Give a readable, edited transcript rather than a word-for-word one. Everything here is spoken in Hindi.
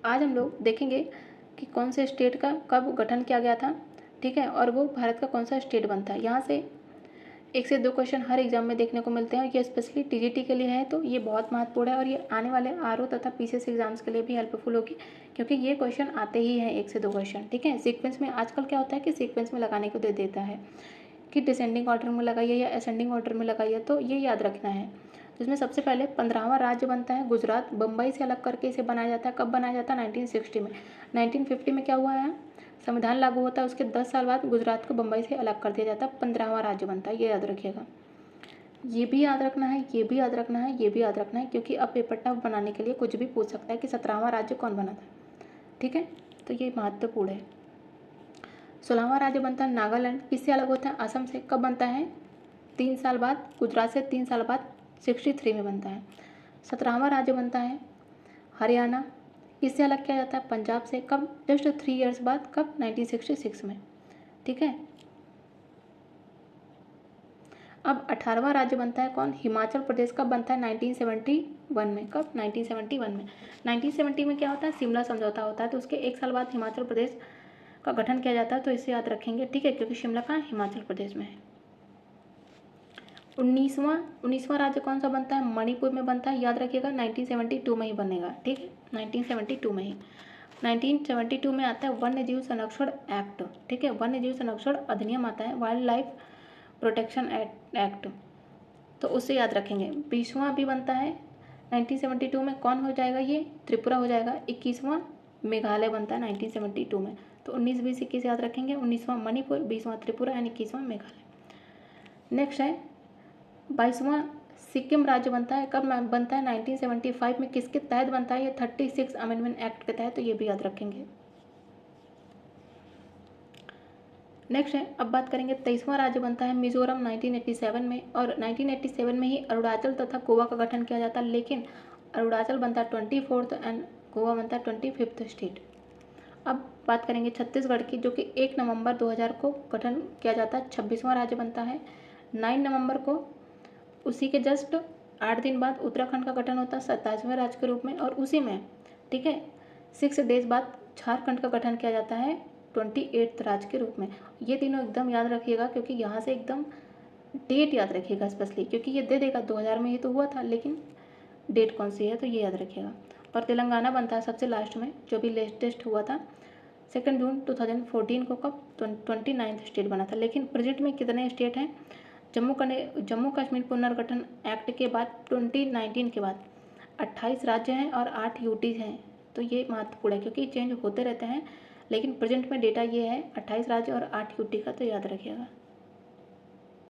आज हम लोग देखेंगे कि कौन से स्टेट का कब गठन किया गया था, ठीक है, और वो भारत का कौन सा स्टेट बनता है। यहाँ से 1 से 2 क्वेश्चन हर एग्जाम में देखने को मिलते हैं और ये स्पेशली टीजीटी के लिए है, तो ये बहुत महत्वपूर्ण है और ये आने वाले आरओ तथा पीसीएस एग्जाम्स के लिए भी हेल्पफुल होगी, क्योंकि ये क्वेश्चन आते ही हैं 1 से 2 क्वेश्चन, ठीक है। सीक्वेंस में आजकल क्या होता है कि सीक्वेंस में लगाने को दे देता है कि डिसेंडिंग ऑर्डर में लगाइए या असेंडिंग ऑर्डर में लगाइए, तो ये याद रखना है। जिसमें सबसे पहले 15वां राज्य बनता है गुजरात। बम्बई से अलग करके इसे बनाया जाता है। कब बनाया जाता है? 1960 में। 1950 में क्या हुआ है? संविधान लागू होता है, उसके 10 साल बाद गुजरात को बम्बई से अलग कर दिया जाता है, 15वां राज्य बनता है। ये याद रखिएगा, ये भी याद रखना है, ये भी याद रखना है, ये भी याद रखना है, क्योंकि अब पेपर टफ बनाने के लिए कुछ भी पूछ सकता है कि 17वां राज्य कौन बना था, ठीक है। तो ये महत्वपूर्ण है। 16वां राज्य बनता है नागालैंड। किससे अलग होता है? असम से। कब बनता है? 3 साल बाद। गुजरात से 3 साल बाद 63 में बनता है। 17वां राज्य बनता है हरियाणा। किससे अलग किया जाता है? पंजाब से। कब? जस्ट 3 ईयर्स बाद। कब? 1966 में, ठीक है। अब 18वां राज्य बनता है कौन? हिमाचल प्रदेश। कब बनता है? 1971 में। कब? 1971 में। 1970 में क्या होता है? शिमला समझौता होता है, तो उसके 1 साल बाद हिमाचल प्रदेश का गठन किया जाता है, तो इसे याद रखेंगे, ठीक है, क्योंकि शिमला कहाँ है? हिमाचल प्रदेश में है। 19वां राज्य कौन सा बनता है? मणिपुर में बनता है, याद रखिएगा, 1972 में ही बनेगा, ठीक है, 1972 में ही। 1972 में आता है वन्य जीव संरक्षण एक्ट, ठीक है, वन्य जीव संरक्षण अधिनियम आता है, वाइल्ड लाइफ प्रोटेक्शन एक्ट, तो उससे याद रखेंगे। 20वां भी बनता है 1972 में। कौन हो जाएगा ये? त्रिपुरा हो जाएगा। 21वां मेघालय बनता है 1972 में। तो 19, 20, 21 याद रखेंगे। 19वां मणिपुर, 20वां त्रिपुरा एंड 21वां मेघालय। नेक्स्ट है 22वां सिक्किम राज्य बनता है। कब बनता है? 1975 में। किसके तहत बनता है? ये 36 अमेंडमेंट एक्ट के तहत, तो ये भी याद रखेंगे। नेक्स्ट है, अब बात करेंगे 23वां राज्य बनता है मिजोरम 1987 में, और 1987 में ही अरुणाचल तथा गोवा का गठन किया जाता है, लेकिन अरुणाचल बनता है 24th एंड गोवा बनता है 25th स्टेट। अब बात करेंगे छत्तीसगढ़ की, जो कि 1 नवंबर 2000 को गठन किया जाता है, 26वां राज्य बनता है। 9 नवंबर को उसी के जस्ट 8 दिन बाद उत्तराखंड का गठन होता है 27वें राज्य के रूप में, और उसी में, ठीक है, 6 डेज बाद झारखंड का गठन किया जाता है 28th राज्य के रूप में। ये तीनों एकदम याद रखिएगा, क्योंकि यहाँ से एकदम डेट याद रखिएगा स्पेशली, क्योंकि ये दे देगा 2000 में ही तो हुआ था, लेकिन डेट कौन सी है, तो ये याद रखिएगा। और तेलंगाना बनता है सबसे लास्ट में, जो भी लेटेस्ट हुआ था 2 जून 2014 को। कब? 29th स्टेट बना था, लेकिन प्रेजेंट में कितने स्टेट हैं? जम्मू कश्मीर पुनर्गठन एक्ट के बाद 2019 के बाद 28 राज्य हैं और 8 यूटी हैं, तो ये महत्वपूर्ण है, क्योंकि चेंज होते रहते हैं, लेकिन प्रेजेंट में डेटा ये है 28 राज्य और 8 यूटी का, तो याद रखिएगा।